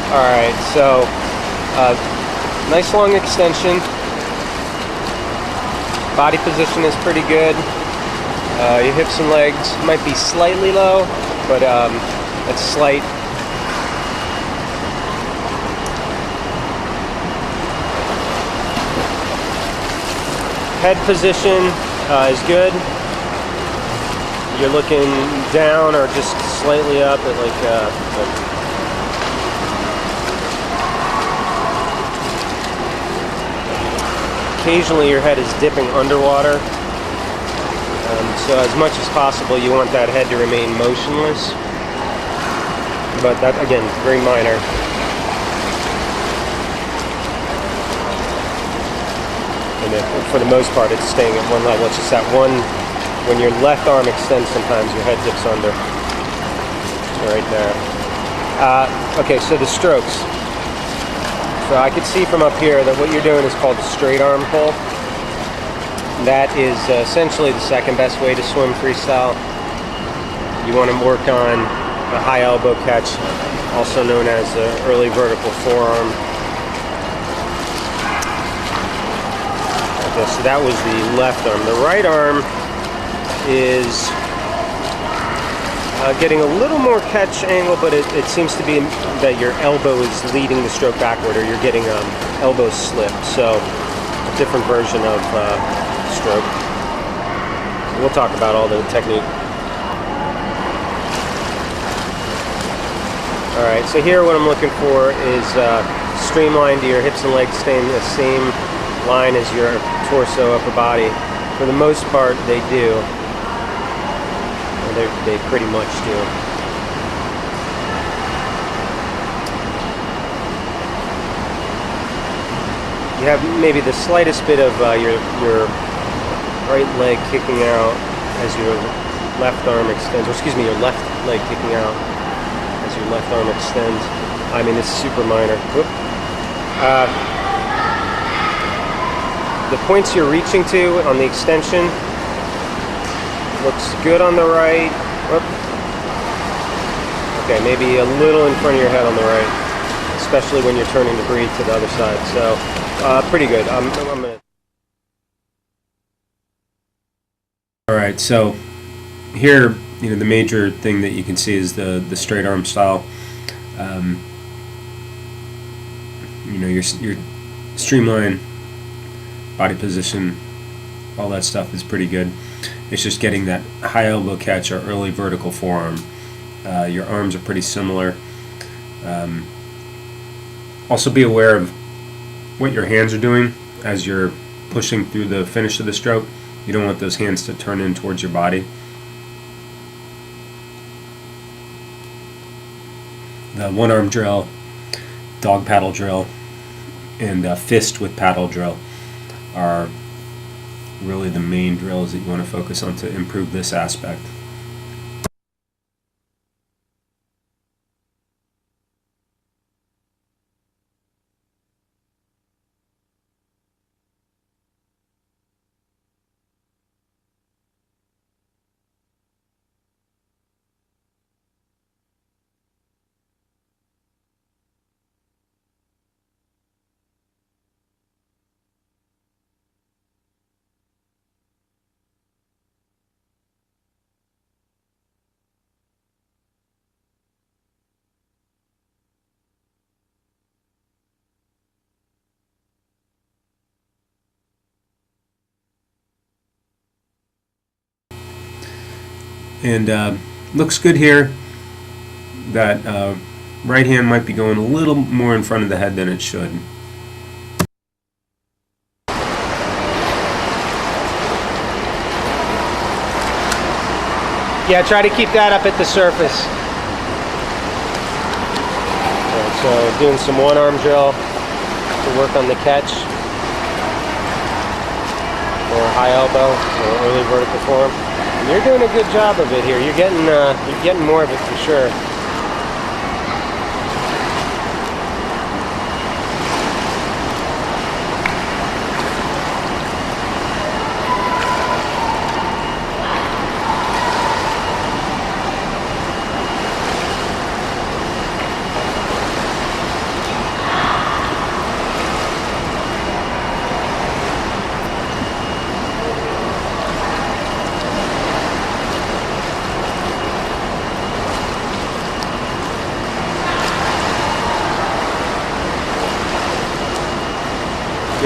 Alright, so nice long extension. Body position is pretty good. Your hips and legs might be slightly low, but it's slight. Head position is good. You're looking down or just slightly up at occasionally your head is dipping underwater. So as much as possible you want that head to remain motionless. But that, again, very minor. And for the most part it's staying at one level. It's just that one, when your left arm extends sometimes your head dips under. Right there. Okay, so the strokes. So I could see from up here that what you're doing is called a straight arm pull. That is essentially the second best way to swim freestyle. You want to work on a high elbow catch, also known as the early vertical forearm. Okay, so that was the left arm. The right arm is getting a little more catch angle, but it seems to be that your elbow is leading the stroke backward, or you're getting elbow slip. So a different version of stroke. We'll talk about all the technique. Alright, so here what I'm looking for is streamline to your hips and legs staying the same line as your torso, upper body. For the most part they do. They pretty much do. You have maybe the slightest bit of your right leg kicking out as your left arm extends, or excuse me, your left leg kicking out as your left arm extends. I mean, it's super minor. Whoop. The points you're reaching to on the extension looks good on the right. Whoop. Okay, maybe a little in front of your head on the right, especially when you're turning to breathe to the other side. So, pretty good. I'm gonna... All right, so here, you know, the major thing that you can see is the straight arm style. You know, your streamline, body position, all that stuff is pretty good. It's just getting that high elbow catch or early vertical forearm. Your arms are pretty similar. Also be aware of what your hands are doing as you're pushing through the finish of the stroke. You don't want those hands to turn in towards your body. The one arm drill, dog paddle drill, and fist with paddle drill are really the main drills that you want to focus on to improve this aspect. And looks good here. That right hand might be going a little more in front of the head than it should. Yeah, try to keep that up at the surface. Right, so doing some one arm drill to work on the catch, or high elbow, or early vertical form. And you're doing a good job of it here. You're getting more of it for sure.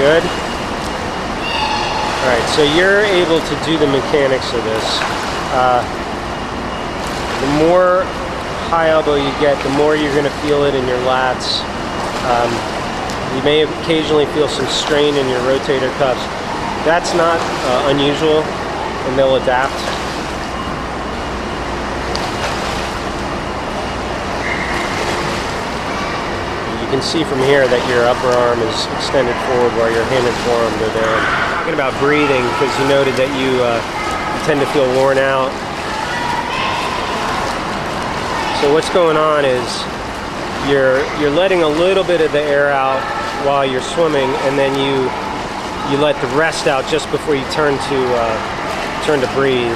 good. All right, so you're able to do the mechanics of this. The more high elbow you get, the more you're going to feel it in your lats. You may occasionally feel some strain in your rotator cuffs. That's not unusual, and they'll adapt. You can see from here that your upper arm is extended forward while your hand and forearm go down. Talking about breathing, because you noted that you tend to feel worn out. So what's going on is you're letting a little bit of the air out while you're swimming, and then you let the rest out just before you turn to breathe.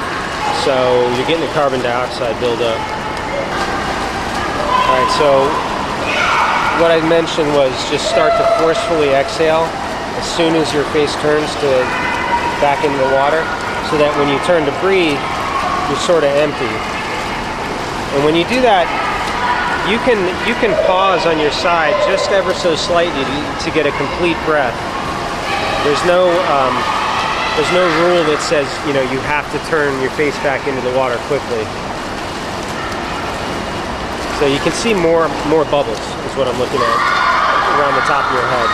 So you're getting the carbon dioxide buildup. All right, so what I mentioned was just start to forcefully exhale as soon as your face turns to back into the water, so that when you turn to breathe, you're sort of empty. And when you do that, you can pause on your side just ever so slightly to get a complete breath. There's no rule that says, you know, you have to turn your face back into the water quickly. So you can see more bubbles is what I'm looking at around the top of your head.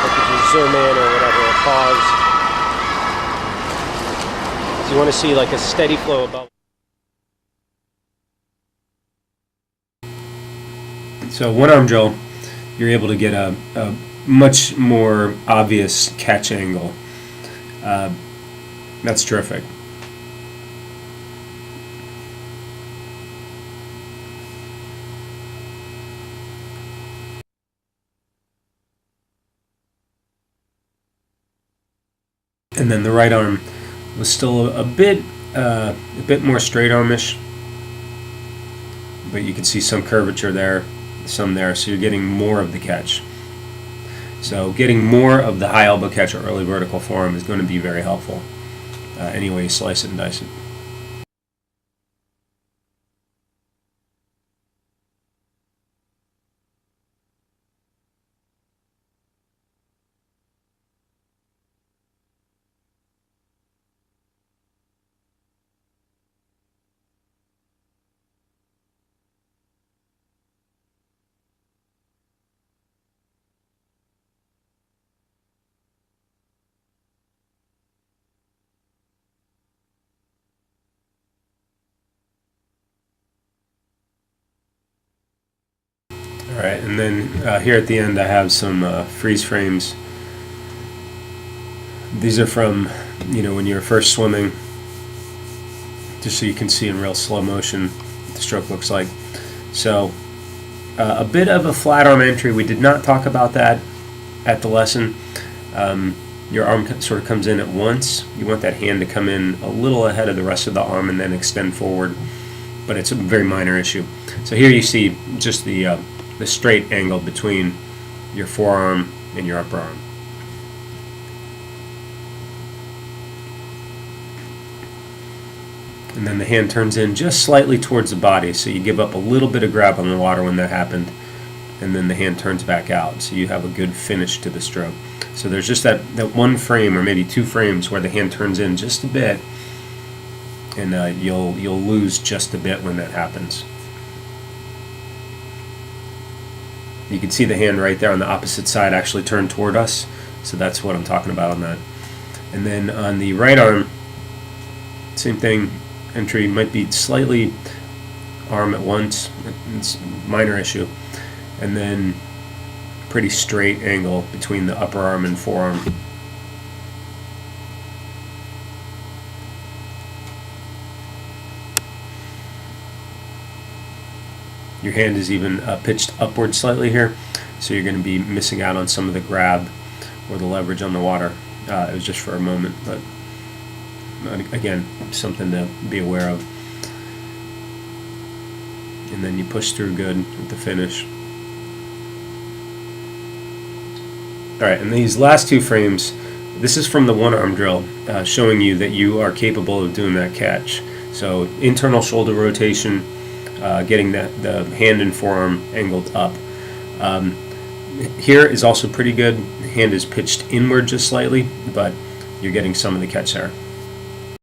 Like if you zoom in or whatever, or pause. So you want to see like a steady flow of bubbles. So one arm drill, you're able to get a much more obvious catch angle. That's terrific. And then the right arm was still a bit more straight armish, but you can see some curvature there, some there, so you're getting more of the catch. So getting more of the high elbow catch or early vertical forearm is going to be very helpful. Any way you slice it and dice it. All right, and then here at the end I have some freeze frames. These are from, you know, when you're first swimming, just so you can see in real slow motion what the stroke looks like. So a bit of a flat arm entry. We did not talk about that at the lesson. Your arm sort of comes in at once. You want that hand to come in a little ahead of the rest of the arm and then extend forward, but it's a very minor issue. So here you see just the straight angle between your forearm and your upper arm. And then the hand turns in just slightly towards the body, so you give up a little bit of grab on the water when that happened, and then the hand turns back out, so you have a good finish to the stroke. So there's just that one frame or maybe two frames where the hand turns in just a bit, and you'll lose just a bit when that happens. You can see the hand right there on the opposite side actually turn toward us, so that's what I'm talking about on that. And then on the right arm, same thing, entry might be slightly arm at once, it's a minor issue, and then pretty straight angle between the upper arm and forearm. Your hand is even pitched upward slightly here, so you're going to be missing out on some of the grab or the leverage on the water. It was just for a moment, but again, something to be aware of. And then you push through good at the finish. Alright, and these last two frames, this is from the one arm drill, showing you that you are capable of doing that catch. So internal shoulder rotation, getting the hand and forearm angled up. here is also pretty good. The hand is pitched inward just slightly, but you're getting some of the catch there.